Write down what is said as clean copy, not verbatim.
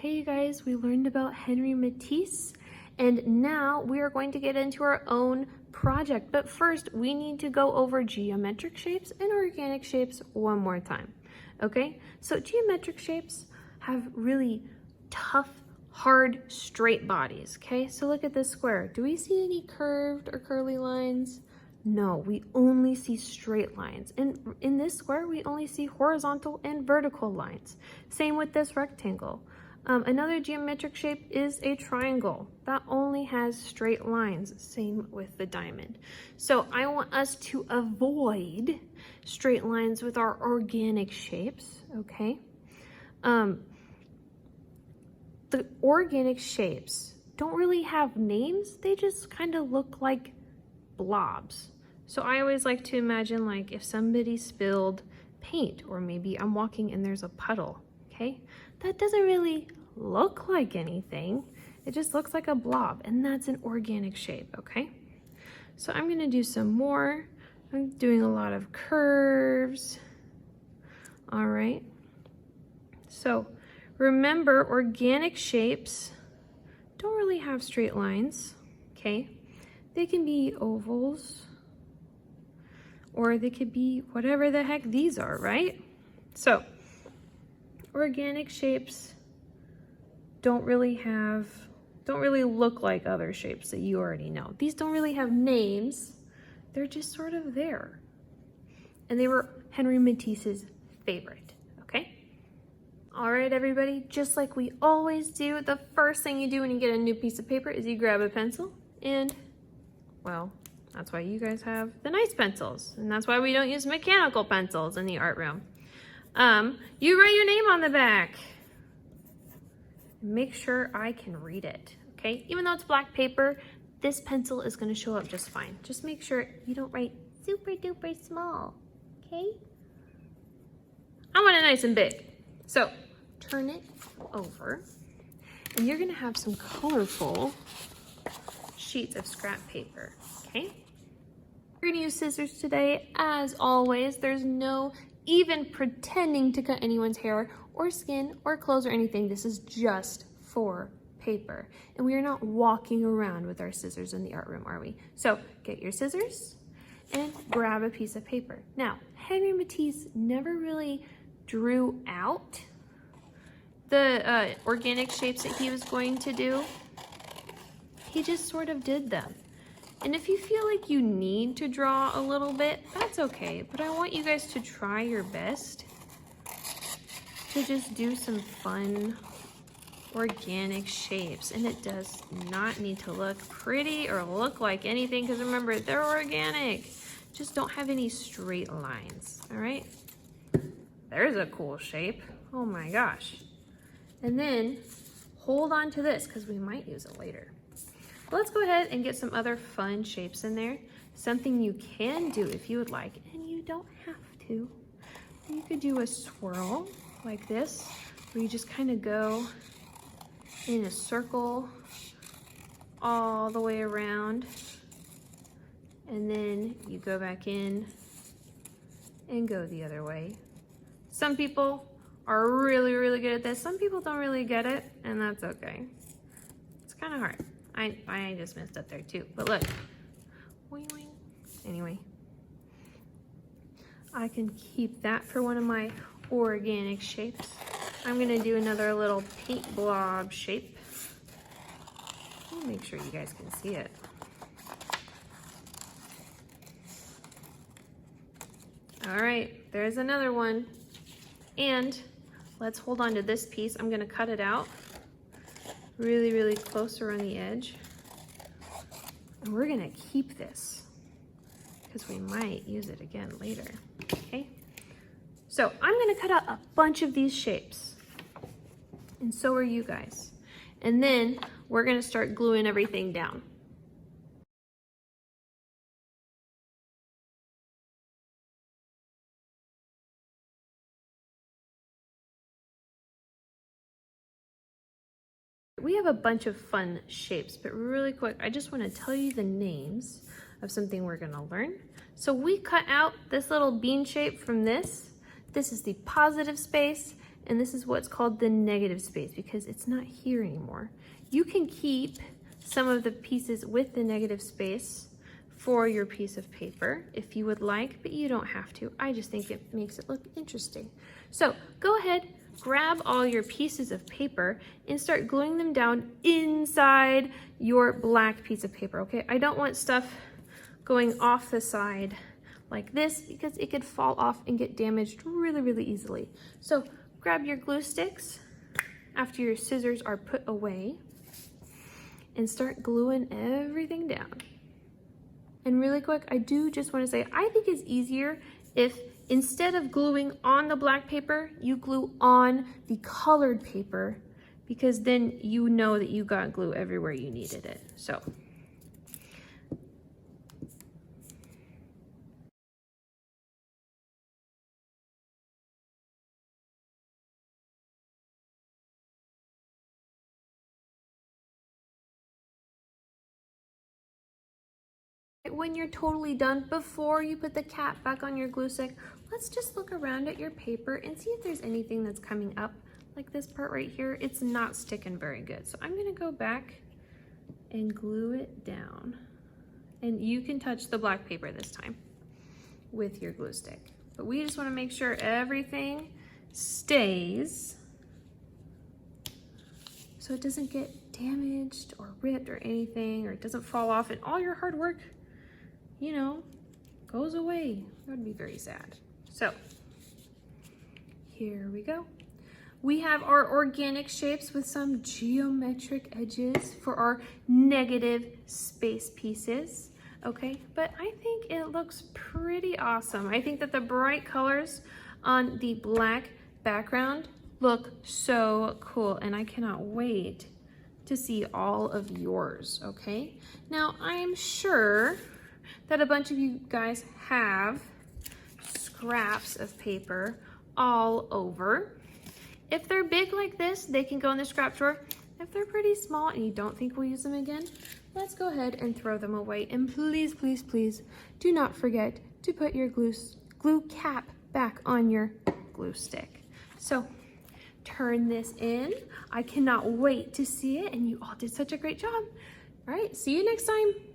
Okay, you guys, we learned about Henri Matisse, and now we are going to get into our own project. But first, we need to go over geometric shapes and organic shapes one more time. Okay, so geometric shapes have really tough, hard, straight bodies. Okay, so look at this square. Do we see any curved or curly lines? No, we only see straight lines. And in this square, we only see horizontal and vertical lines. Same with this rectangle. Another geometric shape is a triangle. That only has straight lines. Same with the diamond. So I want us to avoid straight lines with our organic shapes, okay? The organic shapes don't really have names. They just kind of look like blobs. So I always like to imagine like if somebody spilled paint, or maybe I'm walking and there's a puddle, okay? That doesn't really look like anything. It just looks like a blob, and that's an organic shape, okay? So I'm gonna do some more. I'm doing a lot of curves. All right. So remember, organic shapes don't really have straight lines, okay? They can be ovals, or they could be whatever the heck these are, right? So organic shapes don't really look like other shapes that you already know. These don't really have names. They're just sort of there. And they were Henri Matisse's favorite, okay? All right, everybody, just like we always do, the first thing you do when you get a new piece of paper is you grab a pencil, and, well, that's why you guys have the nice pencils, and that's why we don't use mechanical pencils in the art room. You write your name on the back. Make sure I can read it, okay? Even though it's black paper, this pencil is gonna show up just fine. Just make sure you don't write super duper small, okay? I want it nice and big. So turn it over, and you're gonna have some colorful sheets of scrap paper, okay? We're gonna use scissors today. As always, there's no even pretending to cut anyone's hair or skin or clothes or anything. This is just for paper. And we are not walking around with our scissors in the art room, are we? So get your scissors and grab a piece of paper. Now, Henri Matisse never really drew out the organic shapes that he was going to do. He just sort of did them. And if you feel like you need to draw a little bit, that's okay. But I want you guys to try your best to just do some fun organic shapes. And it does not need to look pretty or look like anything, because remember, they're organic. Just don't have any straight lines, all right? There's a cool shape. Oh my gosh. And then hold on to this, because we might use it later. Let's go ahead and get some other fun shapes in there. Something you can do if you would like, and you don't have to. You could do a swirl like this, where you just kind of go in a circle all the way around, and then you go back in and go the other way. Some people are really, really good at this. Some people don't really get it, and that's okay. It's kind of hard. I just messed up there too, but look. Anyway, I can keep that for one of my organic shapes. I'm gonna do another little paint blob shape. I'll make sure you guys can see it. All right, there's another one. And let's hold on to this piece. I'm gonna cut it out really, really close around the edge. And we're gonna keep this because we might use it again later, okay? So I'm gonna cut out a bunch of these shapes, and so are you guys. And then we're gonna start gluing everything down. We have a bunch of fun shapes, but really quick, I just want to tell you the names of something we're going to learn. So we cut out this little bean shape from this. This is the positive space, and this is what's called the negative space because it's not here anymore. You can keep some of the pieces with the negative space for your piece of paper if you would like, but you don't have to. I just think it makes it look interesting. So go ahead, grab all your pieces of paper and start gluing them down inside your black piece of paper, okay? I don't want stuff going off the side like this because it could fall off and get damaged really, really easily. So grab your glue sticks after your scissors are put away and start gluing everything down. And really quick, I do just want to say, I think it's easier if instead of gluing on the black paper, you glue on the colored paper, because then you know that you got glue everywhere you needed it. So. When you're totally done, before you put the cap back on your glue stick, let's just look around at your paper and see if there's anything that's coming up. Like this part right here, it's not sticking very good. So I'm gonna go back and glue it down. And you can touch the black paper this time with your glue stick. But we just wanna make sure everything stays so it doesn't get damaged or ripped or anything, or it doesn't fall off and all your hard work, you know, goes away. That would be very sad. So here we go. We have our organic shapes with some geometric edges for our negative space pieces. Okay, but I think it looks pretty awesome. I think that the bright colors on the black background look so cool, and I cannot wait to see all of yours, okay? Now, I'm sure that a bunch of you guys have scraps of paper all over. If they're big like this, they can go in the scrap drawer. If they're pretty small and you don't think we'll use them again, let's go ahead and throw them away. And please, please, please do not forget to put your glue cap back on your glue stick. So turn this in. I cannot wait to see it, and you all did such a great job. All right, see you next time.